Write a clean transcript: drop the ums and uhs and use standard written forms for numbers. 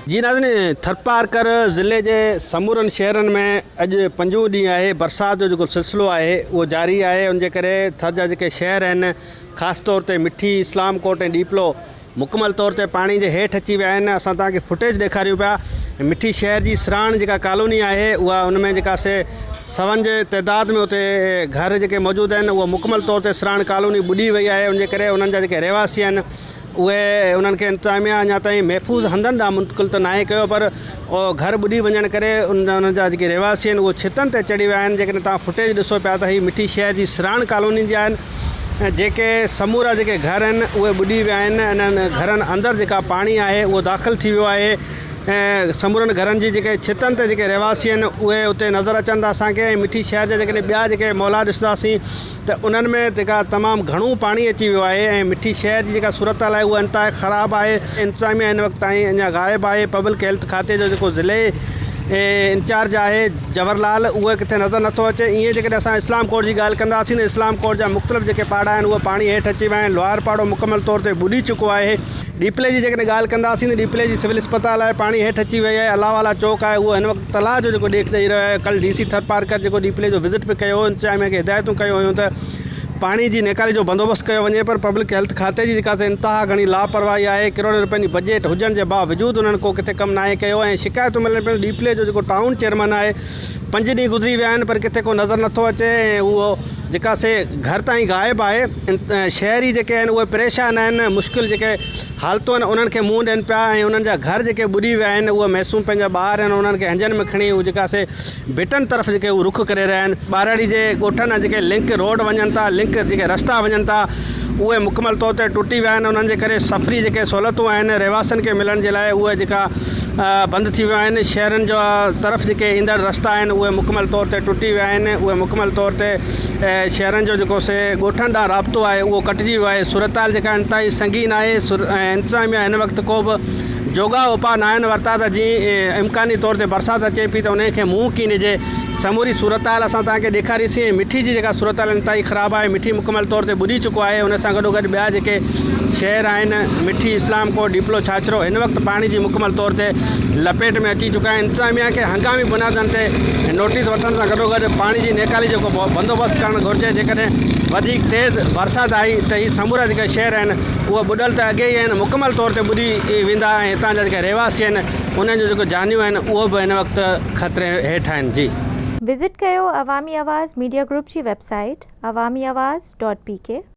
जी नाज़रीन, थरपारकर ज़िले के समूरनि शहरनि में अॼु 5 ॾींहं आहे बरसात जो जेको सिलसिलो आहे उहो जारी आहे। उनजे करे थर जा जेके शहर आहिनि ख़ासि तौर ते मिठी, इस्लाम कोट ऐं डीपलो मुकमल तौर ते पाणी जे हेठि अची विया आहिनि। असां तव्हांखे फुटेज ॾेखारियूं पिया। मिठी शहर जी सराण जेका कॉलोनी आहे उहा उनमें जेका से 100 जे तइदाद में उते घर जेके मौजूदु आहिनि उहा मुकमल तौर ते सराण कॉलोनी ॿुॾी वई आहे। उनजे करे उन्हनि जा जेके रहवासी आहिनि उहे उन्हनि खे इंतिज़ामिया अञा ताईं महफ़ूज़ हंधनि ॾांहुं मुंतक़िल त नाहे कयो, पर घर ॿुॾी वञण करे उन्हनि जा जेके रहवासी आहिनि उहे छितनि ते चढ़ी विया आहिनि। जेकॾहिं तव्हां फुटेज ॾिसो पिया त हीअ मिठी शहर जी सराण कॉलोनी जा आहिनि। जेके समूरा जेके घर आहिनि उहे ॿुॾी विया आहिनि। इन्हनि घरनि अंदरि जेका पाणी आहे उहो दाख़िल थी वियो आहे ऐं समूरनि घरनि जी जेके छितनि ते जेके रहवासी आहिनि उहे उते नज़र अचनि था असांखे। मिठी शहर जा जेकॾहिं ॿिया जेके मौला ॾिसंदासीं त उन्हनि में जेका तमामु घणो पाणी अची वियो आहे ऐं मिठी शहर जी जेका सूरत हाल आहे उहा इंतिहा ख़राबु आहे। इंतिज़ामिया हिन वक़्तु ताईं अञा ग़ाइबु आहे। पब्लिक हेल्थ खाते जो जेको ज़िले इंचार्ज आहे जवाहरलाल उहे किथे नज़र नथो अचे। ईअं जेकॾहिं असां इस्लाम कोट जी ॻाल्हि कंदासीं त इस्लाम कोट जा मुख़्तलिफ़ जेके पाड़ा आहिनि उहे पाणी हेठि अची विया आहिनि। लोहार पाड़ो मुकमल तौर ते ॿुॾी चुको आहे। डीपले जी जेकॾहिं ॻाल्हि कंदासीं त डीपले जी सिविल अस्पताल आहे पाणी हेठि अची वई आहे। अलावाला चौक आहे उहो हिन वक़्तु तलाउ जो जेको ॾेख ॾेई रहियो आहे। कल्ह DC थरपारकर जेको डीपले जो विज़िट बि कयो, इंतिज़ामिया खे हिदायतूं कयूं हुयूं त पाणी जी निकाली जो बंदोबस्तु कयो वञे, पर पब्लिक हेल्थ खाते जी जेका इंतिहा घणी लापरवाही आहे। करोड़नि रुपयनि जी बजट हुजण जे बावजूदु उन्हनि को किथे कमु नाहे कयो ऐं शिकायतूं मिलनि पियूं। डीपले जो जेको टाउन चेयरमैन आहे 5 ॾींहं गुज़री विया आहिनि पर किथे को नज़र नथो अचे ऐं उहो जेका से घर ताईं ग़ाइबु आहे। शहरी जेके आहिनि उहे परेशान आहिनि, मुश्किल जेके हालतूं आहिनि उन्हनि खे मुंहुं ॾियनि पिया ऐं उन्हनि जा घर जेके ॿुॾी विया आहिनि उहे मैसूम पंहिंजा ॿार आहिनि उन्हनि खे हंजनि में खणी उहे जेका से भिटनि तरफ़ जेके उहे रुख करे रहिया आहिनि। ॿाराड़ी जे ॻोठनि जेके लिंक रोड वञनि था, लिंक जेके रस्ता वञनि था उहे मुकमल तौर ते टुटी विया आहिनि। उन्हनि जे करे सफ़री जेके सहूलियतूं आहिनि रहवासियुनि खे मिलण जे लाइ उहे जेका बंदि थी विया आहिनि। शहरनि जो तरफ़ जेके ईंदड़ रस्ता आहिनि उहे मुकमल तौर ते टुटी विया आहिनि। उहे मुकमल तौर ते शहरनि जो जेको से ॻोठनि ॾांहुं राब्तो आहे उहो कटिजी वियो आहे। सूरत हाल जेका इंतिहाई संगीन आहे ऐं इंतिज़ामिया हिन वक़्तु को बि जोगा उपाउ न आहिनि वरिता त जीअं इम्कानी तौर ते बरसाति अचे पई त उनखे मुंहुं कीन ॾिजे। समूरी सूरत हाल असां तव्हांखे ॾेखारीसीं। मिठी जी जेका सूरत हाल इंतिहाई ख़राबु आहे। मिठी मुकमल तौर ते ॿुॾी चुको आहे। उन सां गॾोगॾु ॿिया जेके शहर आहिनि मिठी, इस्लाम कोट, डीपलो, छाछरो हिन वक़्तु पाणी जी मुकमल तौर ते लपेट में अची चुका आहिनि। इंतिज़ामिया खे हंगामी बुनियादनि ते नोटिस वठण सां गॾोगॾु पाणी जी निकाली जेको बंदोबस्तु करणु घुरिजे। जेकॾहिं वधीक तेज़ बरसाति आई त हीअ समूरा जेके शहर आहिनि उहे ॿुॾल त अॻे ई आहिनि, मुकमल तौर ते ॿुॾी वेंदा ऐं हितां जा जेके रहवासी आहिनि उन्हनि जो जेको जानियूं आहिनि उहे बि हिन वक़्तु ख़तरे हेठि आहिनि। जी विज़िट कयो अवामी आवाज़ मीडिया ग्रुप जी वेबसाइट awamiawaz.pk।